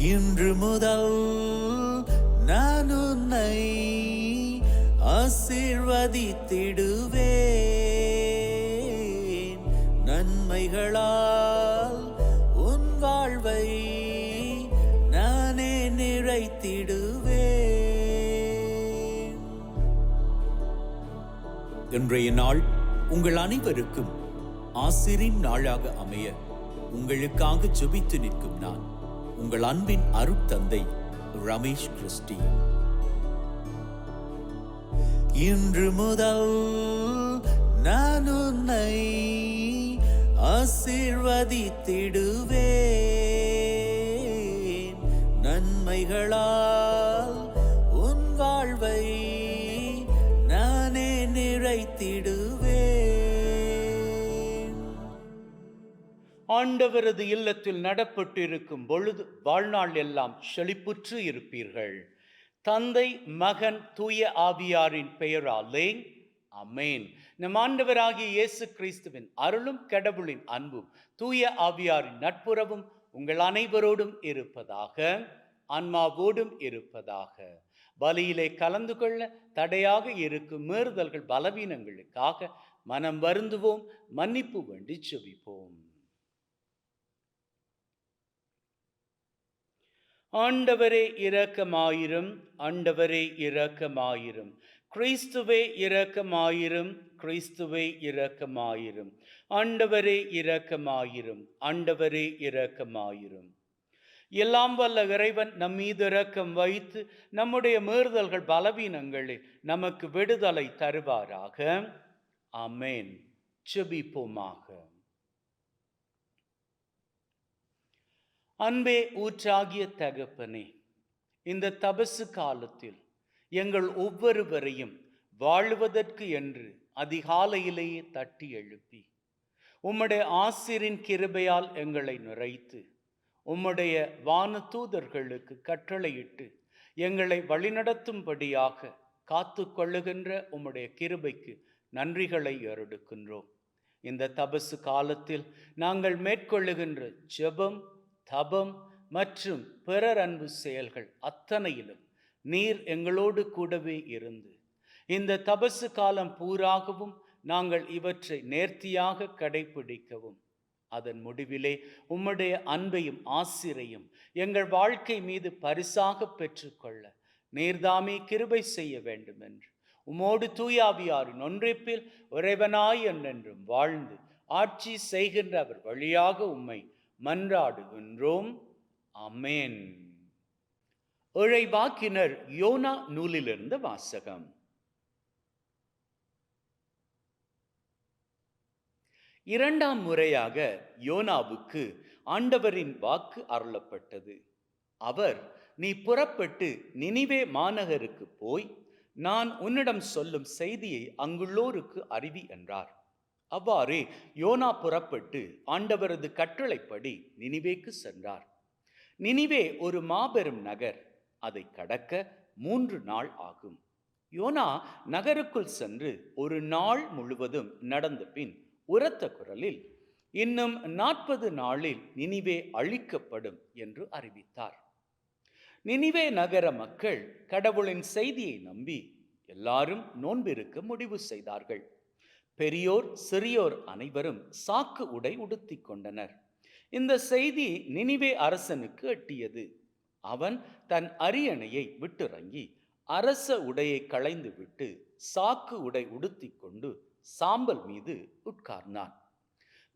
இன்று முதல் நான் உன்னை ஆசீர்வதித்திடுவேன். நன்மைகளால் உன் வாழ்வை நானே நிறைத்திடுவேன். இன்றைய நாள் உங்கள் அனைவருக்கும் ஆசிரின் நாளாக அமைய உங்களுக்காக ஜெபித்து நிற்கும் நான் உங்கள் அன்பின் அருட்தந்தை ரமேஷ் கிறிஸ்டி. இன்று முதல் நான் உன்னை ஆசீர்வதித்திடுவேன். நன்மைகளால் உன் வாழ்வை நானே நிறைத்திடுவேன். ஆண்டவரது இல்லத்தில் நடப்பட்டிருக்கும் பொழுது வாழ்நாள் எல்லாம் செழிப்புற்று இருப்பீர்கள். தந்தை, மகன், தூய ஆவியாரின் பெயராலே ஆமென். நம் ஆண்டவராகிய இயேசு கிறிஸ்துவின் அருளும் கடவுளின் அன்பும் தூய ஆவியாரின் நட்புறவும் உங்கள் அனைவரோடும் இருப்பதாக, ஆன்மாவோடும் இருப்பதாக. பலியிலே கலந்து கொள்ள தடையாக இருக்கும் மீறுதல்கள் பலவீனங்களுக்காக மனம் வருந்துவோம், மன்னிப்பு வேண்டி ஜெபிப்போம். ஆண்டவரே இரக்கமாயிரும், ஆண்டவரே இரக்கமாயிரும். கிறிஸ்துவே இரக்கமாயிரும், கிறிஸ்துவே இரக்கமாயிரும். ஆண்டவரே இரக்கமாயிரும், ஆண்டவரே இரக்கமாயிரும். எல்லாம் வல்ல இறைவன் நம் மீது இரக்கம் வைத்து நம்முடைய மீறுதல்கள் பலவீனங்களில் நமக்கு விடுதலை தருவாராக. ஆமென். ஜெபிப்போமாக. அன்பே ஊற்றாகிய தகப்பனே, இந்த தபசு காலத்தில் எங்கள் ஒவ்வொருவரையும் வாழ்வதற்கு என்று அதிகாலையிலேயே தட்டி எழுப்பி உம்முடைய ஆசிரின் கிருபையால் எங்களை நிறைத்து உம்முடைய வான தூதர்களுக்கு கட்டளையிட்டு எங்களை வழிநடத்தும்படியாக காத்து கொள்ளுகின்ற உம்முடைய கிருபைக்கு நன்றிகளை ஏறெடுக்கின்றோம். இந்த தபசு காலத்தில் நாங்கள் மேற்கொள்ளுகின்ற ஜெபம், தபம் மற்றும் பிறர் அன்பு செயல்கள் அத்தனையிலும் நீர் எங்களோடு கூடவே இருந்து இந்த தபசு காலம் பூராகவும் நாங்கள் இவற்றை நேர்த்தியாக கடைபிடிக்கவும், அதன் முடிவிலே உம்முடைய அன்பையும் ஆசிரையும் எங்கள் வாழ்க்கை மீது பரிசாக பெற்றுக்கொள்ள நீர்தாமே கிருபை செய்ய வேண்டும் என்று உம்மோடு தூயாவியாரின் ஒன்றிப்பில் இறைவனாய் என்றென்றும் வாழ்ந்து ஆட்சி செய்கின்ற அவர் வழியாக உம்மை மன்றாடுகின்றோம். ஆமென். இறைவாக்கினர் யோனா நூலிலிருந்து வாசகம். இரண்டாம் முறையாக யோனாவுக்கு ஆண்டவரின் வாக்கு அருளப்பட்டது. அவர், நீ புறப்பட்டு நினிவே மாநகருக்கு போய் நான் உன்னிடம் சொல்லும் செய்தியை அங்குள்ளோருக்கு அறிவி என்றார். அவ்வாறே யோனா புறப்பட்டு ஆண்டவரது கட்டளைப்படி நினிவேக்கு சென்றார். நினிவே ஒரு மாபெரும் நகர். அதை கடக்க 3 நாள் ஆகும். யோனா நகருக்குள் சென்று ஒரு நாள் முழுவதும் நடந்த பின் உரத்த குரலில், இன்னும் 40 நாளில் நினிவே அழிக்கப்படும் என்று அறிவித்தார். நினிவே நகர மக்கள் கடவுளின் செய்தியை நம்பி எல்லாரும் நோன்பிருக்க முடிவு செய்தார்கள். பெரியோர் சிறியோர் அனைவரும் சாக்கு உடை உடுத்திக் கொண்டனர். இந்த செய்தி நினிவே அரசனுக்கு எட்டியது. அவன் தன் அரியணையை விட்டிறங்கி அரச உடையை களைந்து விட்டு சாக்கு உடை உடுத்திக் கொண்டு சாம்பல் மீது உட்கார்ந்தான்.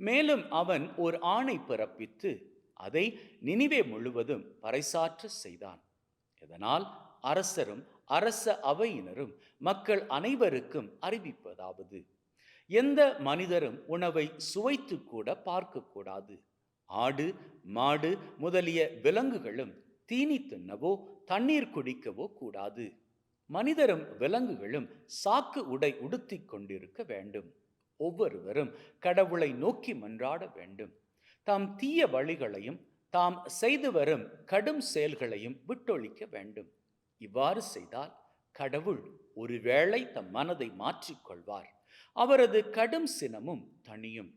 மேலும் அவன் ஒரு ஆணை பிறப்பித்து அதை நினிவே முழுவதும் பறைசாற்ற செய்தான். இதனால் அரசரும் அரச அவையினரும் மக்கள் அனைவருக்கும் அறிவிப்பதாவது, எந்த மனிதரும் உணவை சுவைத்து கூட பார்க்கக்கூடாது. ஆடு, மாடு முதலிய விலங்குகளும் தீனி தின்னவோ தண்ணீர் குடிக்கவோ கூடாது. மனிதரும் விலங்குகளும் சாக்கு உடை உடுத்திக் கொண்டிருக்க வேண்டும். ஒவ்வொருவரும் கடவுளை நோக்கி மன்றாட வேண்டும். தாம் தீய வழிகளையும் தாம் செய்து வரும் கடும் செயல்களையும் விட்டொழிக்க வேண்டும். இவ்வாறு செய்தால் கடவுள் ஒருவேளை தம் மனதை மாற்றிக்கொள்வார். அவரது கடும் சினமும் தணியும்.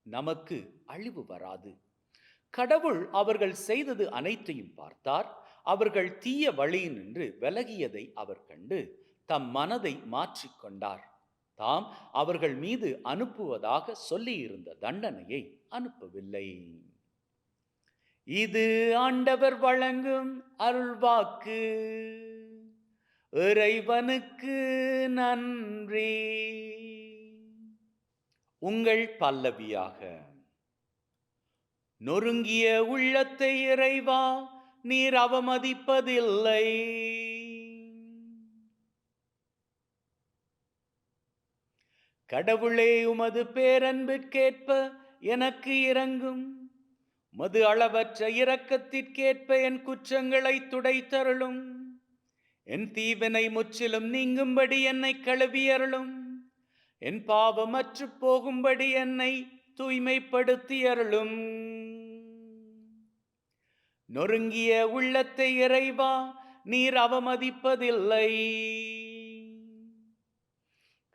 நமக்கு அழிவு வராது. கடவுள் அவர்கள் செய்தது அனைத்தையும் பார்த்தார். அவர்கள் தீய வழியினின்று விலகியதை அவர் கண்டு தம் மனதை மாற்றிக்கொண்டார். தாம் அவர்கள் மீது அனுப்புவதாக சொல்லியிருந்த தண்டனையை அனுப்பவில்லை. இது ஆண்டவர் வழங்கும் அருள்வாக்கு. இறைவனுக்கு நன்றி. உங்கள் பல்லவியாக: நொறுங்கிய உள்ளத்தை இறைவா நீர் அவமதிப்பதில்லை. கடவுளே, உமது பேரன்பிற்கேற்ப எனக்கு இரங்கும். மது அளவற்ற இரக்கத்திற்கேற்ப என் குற்றங்களை துடைத்தருளும். என் தீவினை முற்றிலும் நீங்கும்படி என்னை கழுவியருளும். என் பாவமற்று போகும்படி என்னை தூய்மைப்படுத்தியருளும். நொறுங்கிய உள்ளத்தை இறைவா நீர் அவமதிப்பதில்லை.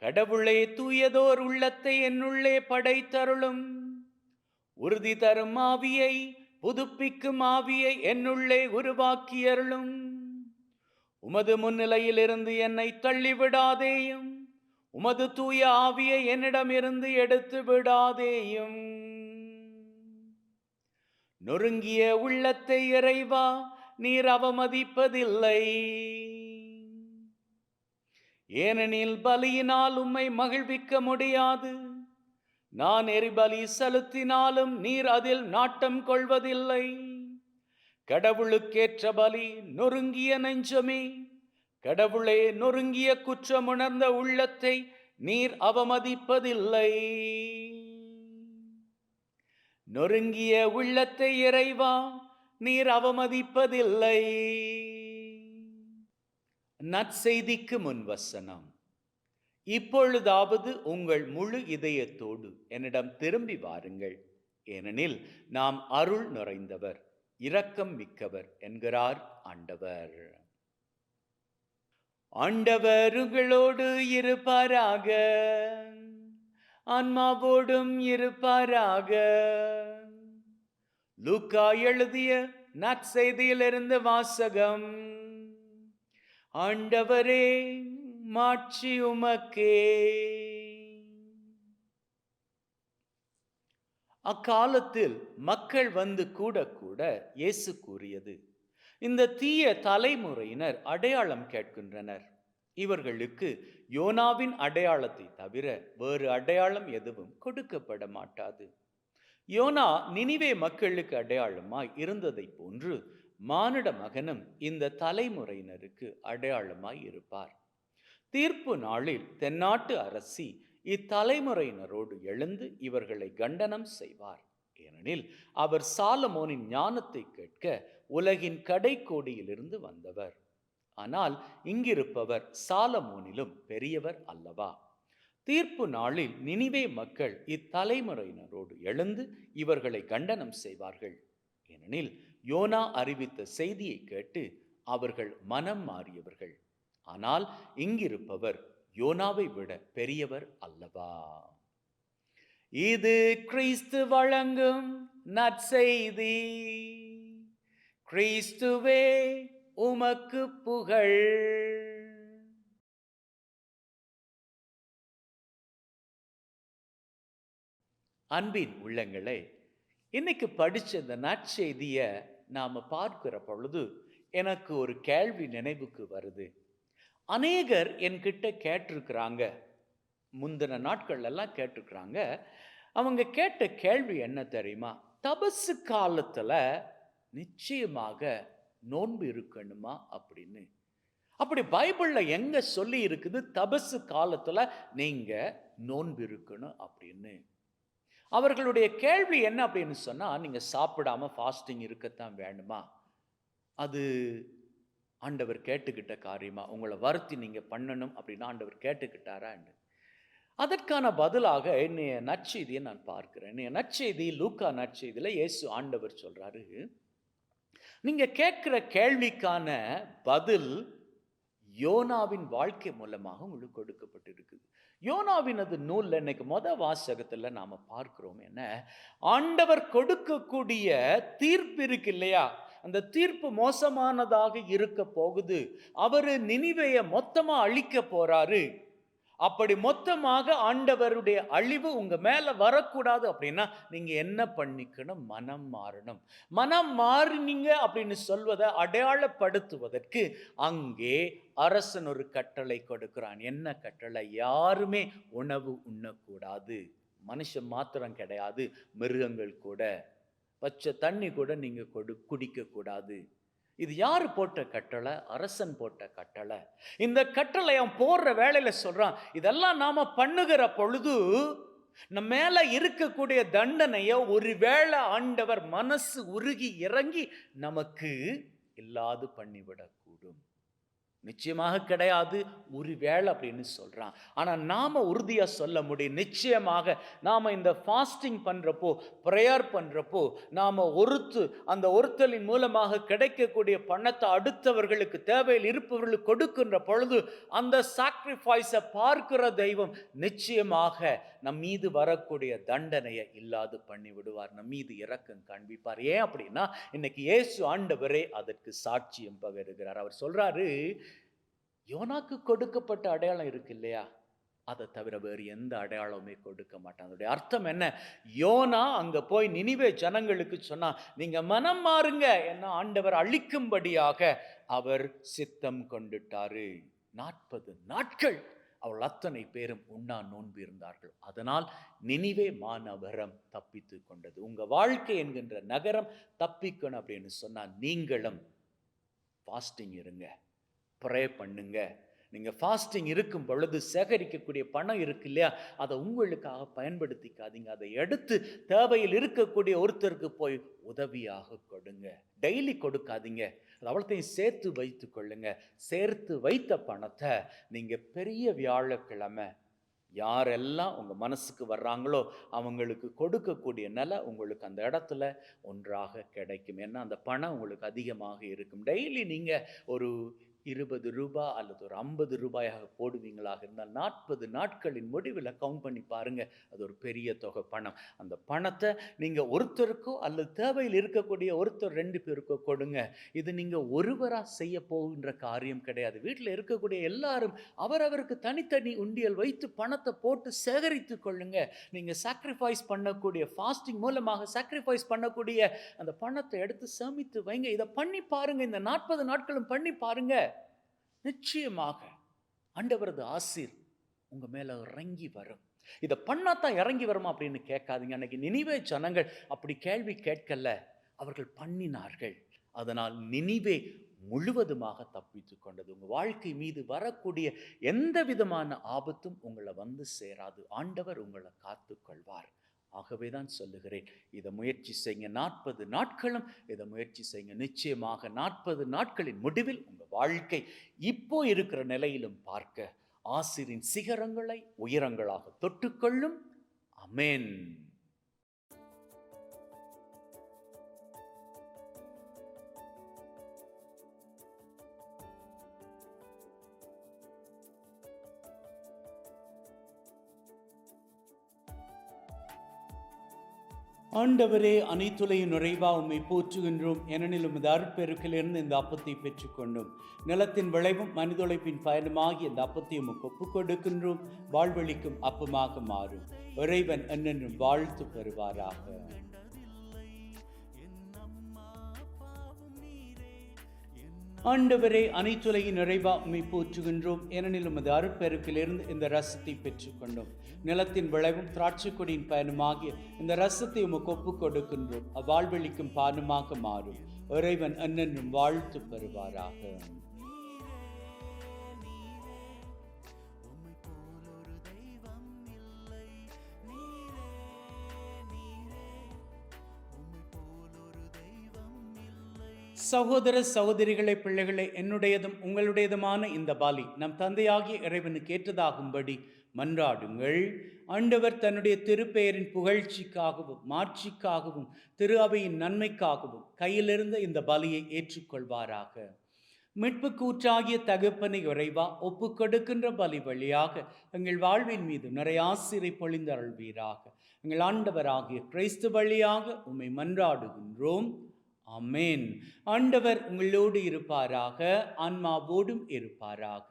கடவுளே, தூயதோர் உள்ளத்தை என்னுள்ளே படைத்தருளும். உறுதி தரும் ஆவியை, புதுப்பிக்கும் ஆவியை என்னுள்ளே உருவாக்கியருளும். உமது முன்னிலையிலிருந்து என்னை தள்ளிவிடாதேயும். உமது தூய ஆவியை என்னிடமிருந்து எடுத்து விடாதேயும். நொறுங்கிய உள்ளத்தை இறைவா நீர் அவமதிப்பதில்லை. ஏனெனில் பலியினால் உம்மை மகிழ்விக்க முடியாது. நான் எரிபலி செலுத்தினாலும் நீர் அதில் நாட்டம் கொள்வதில்லை. கடவுளுக்கேற்ற பலி நொறுங்கிய நெஞ்சமே. கடவுளே, நொறுங்கிய குற்றமுணர்ந்த உள்ளத்தை நீர் அவமதிப்பதில்லை. நொறுங்கிய உள்ளத்தை இறைவா நீர் அவமதிப்பதில்லை. நற்செய்திக்கு முன்வசனம்: இப்பொழுதாவது உங்கள் முழு இதயத்தோடு என்னிடம் திரும்பி வாருங்கள், ஏனெனில் நாம் அருள் நிறைந்தவர், இரக்கம் மிக்கவர் என்கிறார் ஆண்டவர். ஆண்டவர் உங்களோடு இருப்பாராக. ஆன்மாவோடும் இருப்பாராக. லூக்கா எழுதிய நற்செய்தியிலிருந்து வாசகம். ஆண்டவரே, மாட்சி உமக்கே. அக்காலத்தில் மக்கள் வந்து கூட கூட இயேசு கூறியது: இந்த தீய தலைமுறையினர் அடையாளம் கேட்கின்றனர். இவர்களுக்கு யோனாவின் அடையாளத்தை தவிர வேறு அடையாளம் எதுவும் கொடுக்கப்பட மாட்டாது. யோனா நினிவே மக்களுக்கு அடையாளமாய் இருந்ததை போன்று மானிட மகனும் இந்த தலைமுறையினருக்கு அடையாளமாய் இருப்பார். தீர்ப்பு நாளில் தென்னாட்டு அரசி இத்தலைமுறையினரோடு எழுந்து இவர்களை கண்டனம் செய்வார். ஏனெனில் அவர் சாலமோனின் ஞானத்தை கேட்க உலகின் கடைக்கோடியிலிருந்து வந்தவர். ஆனால் இங்கிருப்பவர் சாலமோனிலும் பெரியவர் அல்லவா? தீர்ப்பு நாளில் நினிவே மக்கள் இத்தலைமுறையினரோடு எழுந்து இவர்களை கண்டனம் செய்வார்கள். ஏனெனில் யோனா அறிவித்த செய்தியை கேட்டு அவர்கள் மனம் மாறியவர்கள். ஆனால் இங்கிருப்பவர் யோனாவை விட பெரியவர் அல்லவா? இது கிறிஸ்து வழங்கும் நற்செய்தி. கிறிஸ்துவே உமக்கு புகழ். அன்பின் உள்ளங்களே, இன்னைக்கு படிச்ச இந்த நற்செய்தியை நாம பார்க்கிற பொழுது எனக்கு ஒரு கேள்வி நினைவுக்கு வருது. அநேகர் என்கிட்ட கேட்டிருக்கிறாங்க, முந்தின நாட்கள் எல்லாம் கேட்டிருக்கிறாங்க. அவங்க கேட்ட கேள்வி என்ன தெரியுமா? தபசு காலத்துல நிச்சயமாக நோன்பு இருக்கணுமா அப்படின்னு. அப்படி பைபிள்ல எங்க சொல்லி இருக்குது தபசு காலத்துல நீங்க நோன்பு இருக்கணும் அப்படின்னு? அவர்களுடைய கேள்வி என்ன அப்படின்னு சொன்னா, நீங்க சாப்பிடாம ஃபாஸ்டிங் இருக்கத்தான் வேணுமா? அது ஆண்டவர் கேட்டுக்கிட்ட காரியமா? உங்களை வருத்தி நீங்க பண்ணணும் அப்படின்னு ஆண்டவர் கேட்டுக்கிட்டாரான்னு? அதற்கான பதிலாக என்னைய நற்செய்தியை நான் பார்க்கிறேன். என்னைய நற்செய்தி லூக்கா நற்செய்தியில இயேசு ஆண்டவர் சொல்றாரு, நீங்க கேட்கிற கேள்விக்கான பதில் யோனாவின் வாழ்க்கை மூலமாக உங்களுக்கு கொடுக்கப்பட்டிருக்குது. யோனாவினது நூல்ல இன்னைக்கு வாசகத்துல நாம பார்க்கிறோம் என்ன, ஆண்டவர் கொடுக்கக்கூடிய தீர்ப்பு இருக்கு இல்லையா, அந்த தீர்ப்பு மோசமானதாக இருக்க போகுது. அவரு நினிவேயை மொத்தமா அழிக்க போறாரு. அப்படி மொத்தமாக ஆண்டவருடைய அழிவு உங்க மேல வரக்கூடாது அப்படின்னா நீங்க என்ன பண்ணிக்கணும்? மனம் மாறணும். மனம் மாறினீங்க அப்படின்னு சொல்வதை அடையாளப்படுத்துவதற்கு அங்கே அரசன் ஒரு கட்டளை கொடுக்கிறான். என்ன கட்டளை? யாருமே உணவு உண்ணக்கூடாது. மனுஷன் மாத்திரம் கிடையாது, மிருகங்கள் கூட. பச்சை தண்ணி கூட நீங்க குடிக்க கூடாது. இது யாரு போட்ட கட்டளை? அரசன் போட்ட கட்டளை. இந்த கட்டளை அவன் போடுற வேலையில சொல்றான், இதெல்லாம் நாம பண்ணுகிற பொழுது நம்ம மேல இருக்கக்கூடிய தண்டனைய ஒருவேளை ஆண்டவர் மனசு உருகி இறங்கி நமக்கு இல்லாது பண்ணிவிடக்கூடும். நிச்சயமாக கிடையாது, ஒருவேளை அப்படின்னு சொல்றான். ஆனா நாம உறுதியா சொல்ல முடியும், நிச்சயமாக நாம இந்த ஃபாஸ்டிங் பண்றப்போ, பிரேயர் பண்றப்போ, நாம அந்த ஒருத்தலின் மூலமாக கிடைக்கக்கூடிய பணத்தை அடுத்தவர்களுக்கு, தேவையில் இருப்பவர்களுக்கு கொடுக்கின்ற பொழுது அந்த சாக்ரிஃபைஸை பார்க்கிற தெய்வம் நிச்சயமாக நம் மீது வரக்கூடிய தண்டனையை இல்லாது பண்ணி விடுவார். நம் மீது இரக்கம் காண்பிப்பார். ஏன் அப்படின்னா இன்னைக்கு இயேசு ஆண்டவரே அதற்கு சாட்சியம் பகருகிறார். அவர் சொல்றாரு, யோனாக்கு கொடுக்கப்பட்ட அடையாளம் இருக்கு இல்லையா, அதை தவிர வேறு எந்த அடையாளமே கொடுக்க மாட்டான். அதோடைய அர்த்தம் என்ன? யோனா அங்க போய் நினிவே ஜனங்களுக்கு சொன்னா, நீங்க மனம் மாறுங்க, என்ன ஆண்டவர் அழிக்கும்படியாக அவர் சித்தம் கொண்டுட்டாரு. 40 நாட்கள் அவள் அத்தனை பேரும் உண்ணா நோன்பு இருந்தார்கள். அதனால் நினிவே மாநகரம் தப்பித்து கொண்டது. உங்க வாழ்க்கை என்கின்ற நகரம் தப்பிக்கணும் அப்படின்னு சொன்னா நீங்களும் ஃபாஸ்டிங் இருங்க, ப்ரே பண்ணுங்க. நீங்கள் ஃபாஸ்டிங் இருக்கும் பொழுது சேகரிக்கக்கூடிய பணம் இருக்கு இல்லையா, அதை உங்களுக்காக பயன்படுத்திக்காதீங்க. அதை எடுத்து தேவையில் இருக்கக்கூடிய ஒருத்தருக்கு போய் உதவியாக கொடுங்க. டெய்லி கொடுக்காதீங்க, அது அவ்வளோத்தையும் சேர்த்து வைத்து கொள்ளுங்க. சேர்த்து வைத்த பணத்தை நீங்கள் பெரிய வியாழக்கிழமை யாரெல்லாம் உங்கள் மனசுக்கு வர்றாங்களோ அவங்களுக்கு கொடுக்கக்கூடிய நிலை உங்களுக்கு அந்த இடத்துல ஒன்றாக கிடைக்கும். ஏன்னா அந்த பணம் உங்களுக்கு அதிகமாக இருக்கும். டெய்லி நீங்கள் ஒரு 20 ரூபாய் அல்லது ஒரு 50 ரூபாயாக போடுவீங்களாக இருந்தால் 40 நாட்களின் முடிவில் கவுண்ட் பண்ணி பாருங்க, அது ஒரு பெரிய தொகை பணம். அந்த பணத்தை நீங்கள் ஒருத்தருக்கோ அல்லது தேவையில் இருக்கக்கூடிய ஒருத்தர் 2 பேருக்கோ கொடுங்க. இது நீங்கள் ஒருவராக செய்ய போகின்ற காரியம் கிடையாது. வீட்டில் இருக்கக்கூடிய எல்லாரும் அவரவருக்கு தனித்தனி உண்டியல் வைத்து பணத்தை போட்டு சேகரித்து கொள்ளுங்க. நீங்கள் சாக்ரிஃபைஸ் பண்ணக்கூடிய, ஃபாஸ்டிங் மூலமாக சாக்ரிஃபைஸ் பண்ணக்கூடிய அந்த பணத்தை எடுத்து சேமித்து வைங்க. இதை பண்ணி பாருங்க, இந்த 40 நாட்களும் பண்ணி பாருங்க. நிச்சயமாக ஆண்டவரது ஆசீர் உங்க மேல இறங்கி வரும். இதை பண்ணாதான் இறங்கி வருமா அப்படின்னு கேட்காதீங்க. அன்னைக்கு நினிவே ஜனங்கள் அப்படி கேள்வி கேட்கல, அவர்கள் பண்ணினார்கள். அதனால் நினிவே முழுவதுமாக தப்பித்து கொண்டது. உங்க வாழ்க்கை மீது வரக்கூடிய எந்த விதமான ஆபத்தும் உங்களை வந்து சேராது. ஆண்டவர் உங்களை காத்து கொள்வார். ஆகவே தான் சொல்லுகிறேன், இதை முயற்சி செய்யுங்க. 40 நாட்களும் இதை முயற்சி செய்யுங்க. நிச்சயமாக 40 நாட்களின் முடிவில் உங்கள் வாழ்க்கை இப்போ இருக்கிற நிலையிலும் பார்க்க ஆசீரின் சிகரங்களை உயரங்களாக தொட்டுக்கொள்ளும். ஆமென். ஆண்டவரே, அனைத்துலையும் நிறைவா உம்மை போற்றுகின்றோம். ஏனெனில் உமது அருட்பெருக்கிலிருந்து இந்த அப்பத்தை பெற்றுக்கொண்டோம். நிலத்தின் விளைவும் மனிதொழைப்பின் பயனுமாகி இந்த அப்பத்தை உமக்கு ஒப்புக் கொடுக்கின்றோம். வாழ்வழிக்கும் அப்பமாக மாறும். இறைவன் என்னென்றும் வாழ்த்து பெறுவாராக. ஆண்டவரே, அனைத்துலகின் நிறைவா உம்மை போற்றுகின்றோம். ஏனெனில் உமது அருட்பெருக்கிலிருந்து இந்த ரசத்தை பெற்றுக்கொண்டோம். நிலத்தின் விளைவும் திராட்சை கொடியின் பயனுமாகிய இந்த ரசத்தை உமக்கு ஒப்புக் கொடுக்கின்றோம். அவ்வாழ்வெளிக்கும் பானமாக மாறும். இறைவன் என்னென்றும் வாழ்த்து பெறுவாராக. சகோதர சகோதரிகளை, பிள்ளைகளை, என்னுடையதும் உங்களுடையதுமான இந்த பலி நம் தந்தையாகிய இறைவனுக்கு ஏற்றதாகும்படி மன்றாடுங்கள். ஆண்டவர் தன்னுடைய திருப்பெயரின் புகழ்ச்சிக்காகவும் மாட்சிக்காகவும் திரு அவையின் நன்மைக்காகவும் கையிலிருந்த இந்த பலியை ஏற்றுக்கொள்வாராக. மீட்புக்கு ஊற்றாகிய தகப்பனை இறைவா, ஒப்பு கொடுக்கின்ற பலி வழியாக எங்கள் வாழ்வின் மீது நிறைய ஆசிரை பொழிந்தருள்வீராக. எங்கள் ஆண்டவராகிய கிறிஸ்து வழியாக உம்மை மன்றாடுகின்றோம். ஆமென். ஆண்டவர் உங்களோடு இருப்பாராக, ஆன்மாவோடும் இருப்பாராக.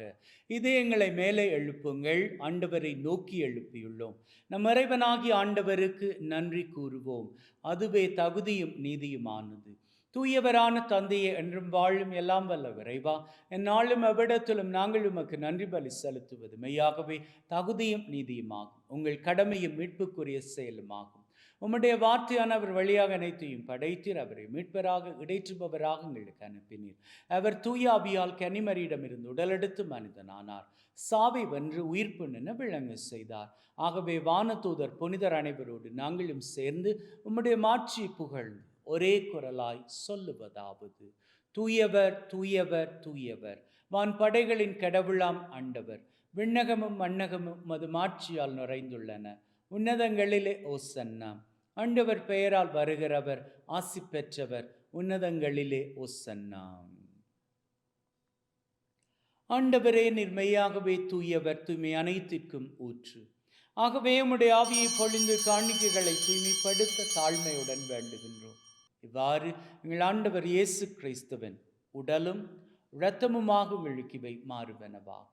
இதயங்களை மேலே எழுப்புங்கள், ஆண்டவரை நோக்கி எழுப்பியுள்ளோம். நம் இறைவனாகிய ஆண்டவருக்கு நன்றி கூறுவோம். அதுவே தகுதியும் நீதியுமானது. தூயவரான தந்தையே, என்றும் வாழும் எல்லாம் வல்ல இறைவா, எந்நாளும் எவ்விடத்திலும் நாங்கள் உமக்கு நன்றி பலி செலுத்துவது மெய்யாகவே தகுதியும் நீதியுமாகும். உங்கள் கடமையும் மீட்புக்குரிய செயலுமாகும். உம்முடைய வார்த்தையான அவர் வழியாக அனைத்தையும் படைத்தீர். அவரை மீட்பராக இடைற்றுபவராக எங்களுக்கு அனுப்பினீர். அவர் தூய ஆவியால் கன்னிமரியிடமிருந்து உடலெடுத்து மனிதனானார். சாவை வென்று உயிர்ப்பு நின்று விளங்க செய்தார். ஆகவே வானதூதர் புனிதர் அனைவரோடு நாங்களும் சேர்ந்து உம்முடைய மாட்சியை புகழ்ந்து ஒரே குரலாய் சொல்லுவதாவது: தூயவர், தூயவர், தூயவர், வான் படைகளின் கடவுளாம் ஆண்டவர். விண்ணகமும் மண்ணகமும் மது மாட்சியால் நிறைந்துள்ளன. உன்னதங்களிலே ஓசன்னா. ஆண்டவர் பெயரால் வருகிறவர் ஆசி பெற்றவர். உன்னதங்களிலே ஓசன்னா. ஆண்டவரே, நீர் மெய்யாகவே தூயவர், தூய்மை அனைத்திற்கும் ஊற்று. ஆகவே உம்முடைய ஆவியை பொழிந்து காணிக்கைகளை தூய்மைப்படுத்த தாழ்மையுடன் வேண்டுகின்றோம். இவ்வாறு எங்கள் ஆண்டவர் இயேசு கிறிஸ்துவின் உடலும் இரத்தமுமாக விழுக்கிவை மாறுவனவாக.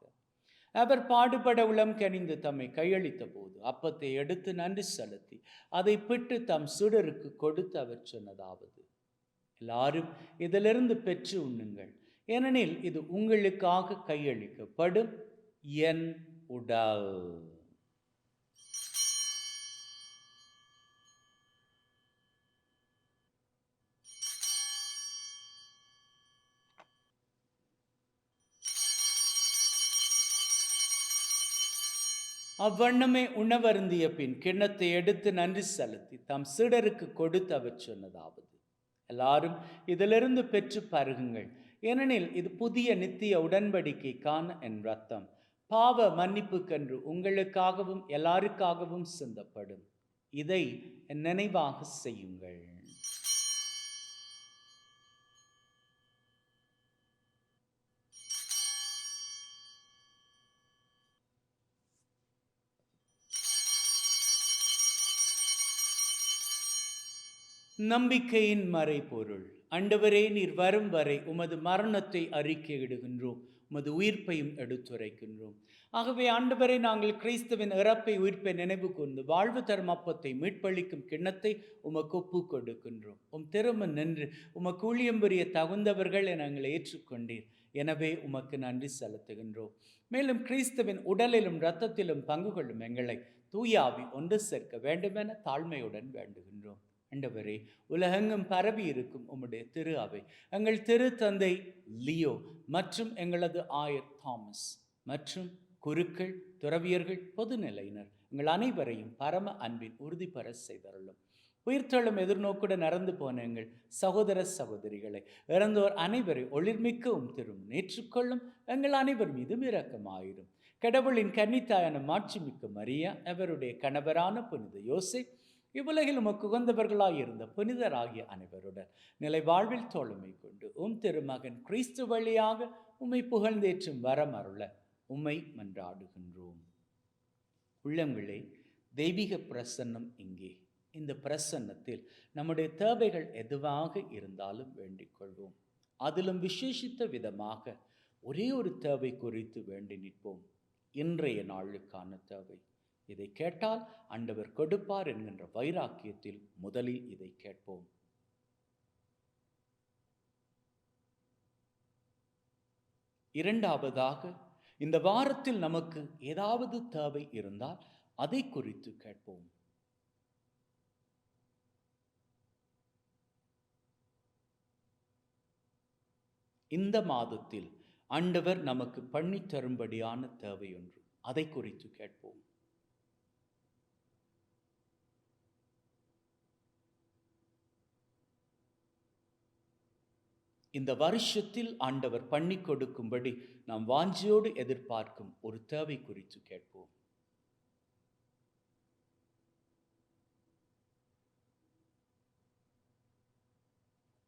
அவர் பாடுபட உளம் கனிந்து தம்மை கையளித்த போது அப்பத்தை எடுத்து நன்றி செலுத்தி அதை பிட்டு தம் சீடருக்கு கொடுத்து அவர் சொன்னதாவது: எல்லாரும் இதிலிருந்து பெற்று உண்ணுங்கள், ஏனெனில் இது உங்களுக்காக கையளிக்கப்படும் என் உடல். அவ்வண்ணமே உணவருந்திய பின் கிண்ணத்தை எடுத்து நன்றி செலுத்தி தம் சீடருக்கு கொடுத்து அவர் சொன்னதாவது: எல்லாரும் இதிலிருந்து பெற்று பருகுங்கள், ஏனெனில் இது புதிய நித்திய உடன்படிக்கைக்கான என் இரத்தம், பாவ மன்னிப்புக்கென்று உங்களுக்காகவும் எல்லாருக்காகவும் சிந்தப்படும். இதை என் நினைவாக செய்யுங்கள். நம்பிக்கையின் மறைபொருள். ஆண்டவரே, நீர் வரும் வரை உமது மரணத்தை அறிக்கையிடுகின்றோம், உமது உயிர்ப்பையும் எடுத்துரைக்கின்றோம். ஆகவே ஆண்டவரை, நாங்கள் கிறிஸ்துவின் இறப்பை உயிர்ப்பை நினைவு கொண்டு வாழ்வு தரும் அப்பத்தை மீட்பளிக்கும் கிண்ணத்தை உமக்கு ஒப்பு கொடுக்கின்றோம். உம் திரும்ப நின்று உமக்கு ஊழியம் புரிய தகுந்தவர்கள் என நாங்கள் ஏற்றுக்கொண்டீர். எனவே உமக்கு நன்றி செலுத்துகின்றோம். மேலும் கிறிஸ்துவின் உடலிலும் இரத்தத்திலும் பங்கு கொள்ளும் எங்களை தூயாவி ஒன்று சேர்க்க வேண்டுமென தாழ்மையுடன் வேண்டுகின்றோம். ஆண்டவரே, உலகெங்கும் பரவி இருக்கும் உம்முடைய திரு அவை, எங்கள் திரு தந்தை லியோ மற்றும் எங்களது ஆயர் தாமஸ் மற்றும் குருக்கள், துறவியர்கள், பொதுநிலையினர் எங்கள் அனைவரையும் பரம அன்பின் உறுதி பெற செய்தருளும். உயிர்த்தெழும் எதிர்நோக்குடன் நடந்து போன எங்கள் சகோதர சகோதரிகளை, இறந்தோர் அனைவரை ஒளிர்மிக்கவும் திரும் ஏற்றுக்கொள்ளும். எங்கள் அனைவர் மீதும் இரக்கமாயிரும். கடவுளின் கன்னித்தாயான மாட்சிமிக்க மரியா, அவருடைய கணவரான புனித யோசேப், இவ்வுலகில் உமக்கு உகந்தவர்களாயிருந்த புனிதராகிய அனைவருடன் நிலை வாழ்வில் தோழமை கொண்டு திருமகன் கிறிஸ்து வழியாக உம்மை புகழ்ந்தேற்றும் வரம் அருள உம்மை மன்றாடுகின்றோம். உள்ளங்களே, தெய்வீக பிரசன்னம் இங்கே. இந்த பிரசன்னத்தில் நம்முடைய தேவைகள் எதுவாக இருந்தாலும் வேண்டிக் கொள்வோம். அதிலும் விசேஷித்த விதமாக ஒரே ஒரு தேவை குறித்து வேண்டி நிற்போம். இன்றைய நாளுக்கான தேவை. இதை கேட்டால் ஆண்டவர் கொடுப்பார் என்கின்ற வைராக்கியத்தில் முதலில் இதை கேட்போம். இரண்டாவதாக, இந்த வாரத்தில் நமக்கு ஏதாவது தேவை இருந்தால் அதை குறித்து கேட்போம். இந்த மாதத்தில் ஆண்டவர் நமக்கு பண்ணி தரும்படியான தேவை ஒன்று, அதை குறித்து கேட்போம். இந்த வருஷத்தில் ஆண்டவர் பண்ணி கொடுக்கும்படி நாம் வாஞ்சியோடு எதிர்பார்க்கும் ஒரு தேவை குறித்து கேட்போம்.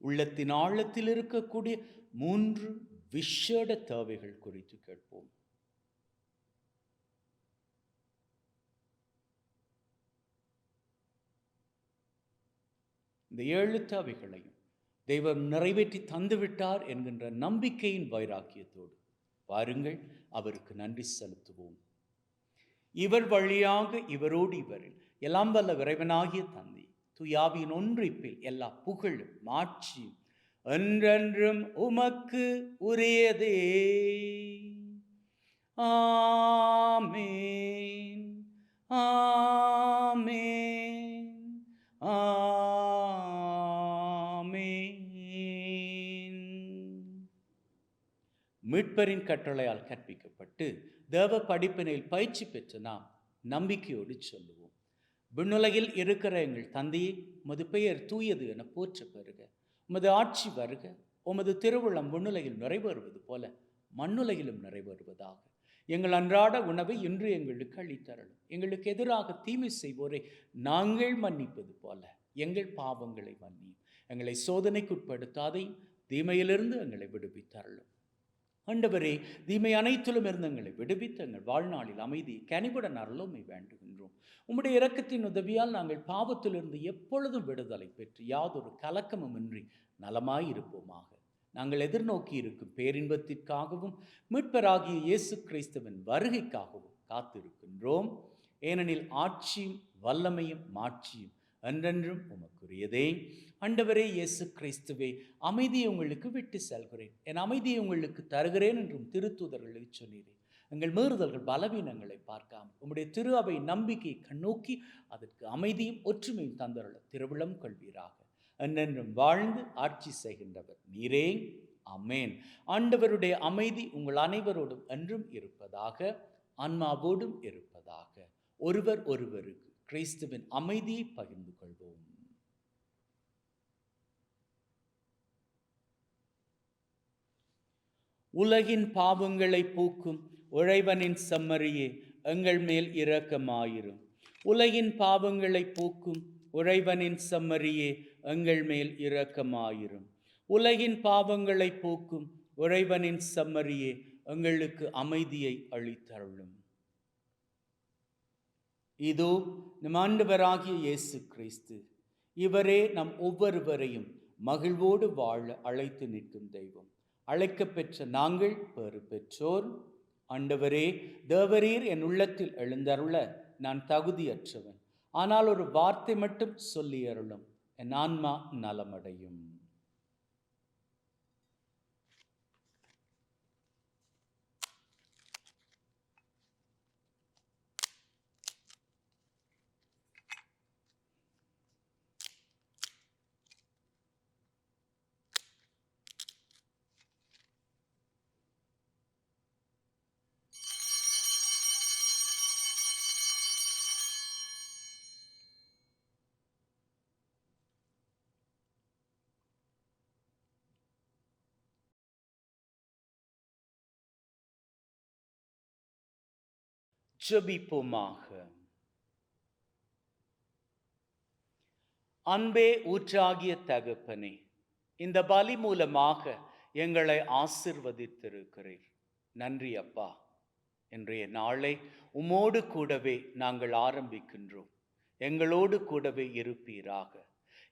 உள்ளத்தின் ஆழத்தில் இருக்கக்கூடிய 3 விசேட தேவைகள் குறித்து கேட்போம். இந்த 7 தேவைகளையும் தெய்வம் நிறைவேற்றி தந்துவிட்டார் என்கின்ற நம்பிக்கையின் வைராக்கியத்தோடு வாருங்கள், அவருக்கு நன்றி செலுத்துவோம். இவர் வழியாக, இவரோடு இவரில் எல்லாம் வல்ல இறைவனாகிய தந்தை தூயாவியின் ஒன்றிப்பில் எல்லா புகழும் மாட்சியும் என்றென்றும் உமக்கு உரியதே. ஆமென், ஆமென், ஆமென். மீட்பரின் கட்டளையால் கற்பிக்கப்பட்டு தேவ படிப்பினையில் பயிற்சி பெற்று நாம் நம்பிக்கையோடு சொல்லுவோம். விண்ணுலகில் இருக்கிற எங்கள் தந்தையே, உமது பெயர் தூயது என போற்ற பெறுக. உமது ஆட்சி வருக. உமது திருவுளம் விண்ணுலகில் நிறைவேறுவது போல மண்ணுலகிலும் நிறைவேறுவதாக. எங்கள் அன்றாட உணவை இன்று எங்களுக்கு அளித்தருளும். எங்களுக்கு எதிராக தீமை செய்வோரை நாங்கள் மன்னிப்பது போல எங்கள் பாவங்களை மன்னியும். எங்களை சோதனைக்குட்படுத்தாதையும் தீமையிலிருந்து எங்களை விடுவித்தருளும். ஆண்டவரே, தீமை அனைத்திலும் இருந்து எங்களை விடுவித்து எங்கள் வாழ்நாளில் அமைதி கனிவுடன் அருளுமை வேண்டுகின்றோம். உம்முடைய இரக்கத்தின் உதவியால் நாங்கள் பாவத்திலிருந்து எப்பொழுதும் விடுதலை பெற்று யாதொரு கலக்கமுமின்றி நலமாயிருப்போமாக. நாங்கள் எதிர்நோக்கி இருக்கும் பேரின்பத்திற்காகவும் மீட்பராகிய இயேசு கிறிஸ்துவின் வருகைக்காகவும் காத்திருக்கின்றோம். ஏனெனில் ஆட்சியும் வல்லமையும் மாட்சியும் என்றென்றும் உமக்குரியதே. ஆண்டவரே இயேசு கிறிஸ்துவே, அமைதியை உங்களுக்கு விட்டு செல்கிறேன், என் அமைதியை உங்களுக்கு தருகிறேன் என்றும் திருத்தூதர்களுக்கு சொன்னீரே. எங்கள் மீறுதல்கள் பலவீனங்களை பார்க்காமல் உம்முடைய திரு அவை நம்பிக்கையை கண்ணோக்கி அதற்கு அமைதியும் ஒற்றுமையும் தந்தருள திருவிழம் கொள்வீராக. என்றென்றும் வாழ்ந்து ஆட்சி செய்கின்றவர் நீரே. ஆமென். ஆண்டவருடைய அமைதி உங்கள் அனைவரோடும் என்றும் இருப்பதாக, ஆன்மாவோடும் இருப்பதாக. ஒருவர் ஒருவருக்கு கிறிஸ்துவின் அமைதியை பகிர்ந்து கொள்வோம். உலகின் பாவங்களை போக்கும் இறைவனின் செம்மறியே, எங்கள் மேல் இரக்கமாயிரும். உலகின் பாவங்களை போக்கும் இறைவனின் செம்மறியே, எங்கள் மேல் இரக்கமாயிரும். உலகின் பாவங்களை போக்கும் இறைவனின் செம்மறியே, எங்களுக்கு அமைதியை அளித்தருளும். இதோ நம் ஆண்டவராகிய இயேசு கிறிஸ்து, இவரே நம் ஒவ்வொருவரையும் மகிழ்வோடு வாழ அழைத்து நிற்கும் தெய்வம். அழைக்கப்பெற்ற நாங்கள் பெறு பெற்றோர். ஆண்டவரே, தேவரீர் என் உள்ளத்தில் எழுந்தருள நான் தகுதியற்றவன். ஆனால் ஒரு வார்த்தை மட்டும் சொல்லி அருளும், என் ஆன்மா நலமடையும். ஜெபிப்போமாக. அன்பே ஊற்றாகிய தகப்பனே, இந்த பலி மூலமாக எங்களை ஆசிர்வதித்திருக்கிறீர். நன்றி அப்பா. இன்றைய நாளை உம்மோடு கூடவே நாங்கள் ஆரம்பிக்கின்றோம். எங்களோடு கூடவே இருப்பீராக.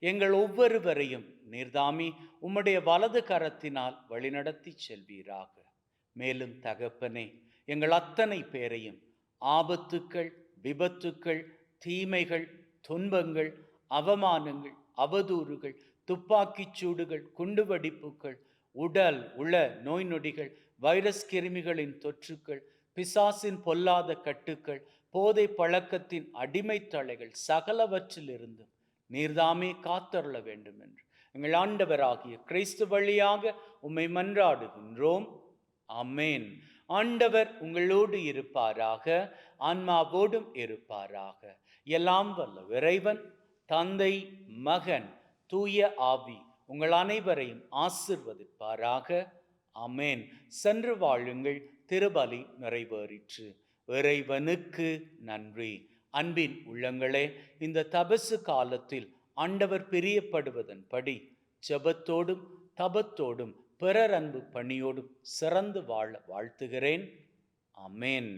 எங்கள் ஒவ்வொருவரையும் நீர்தாமி உம்முடைய வலது கரத்தினால் வழிநடத்தி செல்வீராக. மேலும் தகப்பனே, எங்கள் அத்தனை பேரையும் ஆபத்துக்கள், விபத்துக்கள், தீமைகள், துன்பங்கள், அவமானங்கள், அவதூறுகள், துப்பாக்கிச் சூடுகள், குண்டுவெடிப்புகள், உடல் உள நோய் நொடிகள், வைரஸ் கிருமிகளின் தொற்றுக்கள், பிசாசின் பொல்லாத கட்டுக்கள், போதை பழக்கத்தின் அடிமைத்தளைகள் சகலவற்றிலிருந்தும் நீர்தாமே காத்தருள வேண்டும் என்று எங்கள் ஆண்டவராகிய கிறிஸ்து வழியாக உம்மை மன்றாடுகின்றோம். ஆமென். ஆண்டவர் உங்களோடு இருப்பாராக, ஆன்மாவோடும் இருப்பாராக. எல்லாம் வல்ல இறைவன் தந்தை, மகன், தூய ஆவி உங்கள் அனைவரையும் ஆசிர்வதிப்பாராக. ஆமென். சென்று வாழுங்கள். திருபலி நிறைவேறிற்று. இறைவனுக்கு நன்றி. அன்பின் உள்ளங்களே, இந்த தபசு காலத்தில் ஆண்டவர் பிரியப்படுவதன்படி ஜெபத்தோடும் தபத்தோடும் பிறர் அன்பு பணியோடும் சிறந்து வாழ வாழ்த்துகிறேன். ஆமென்.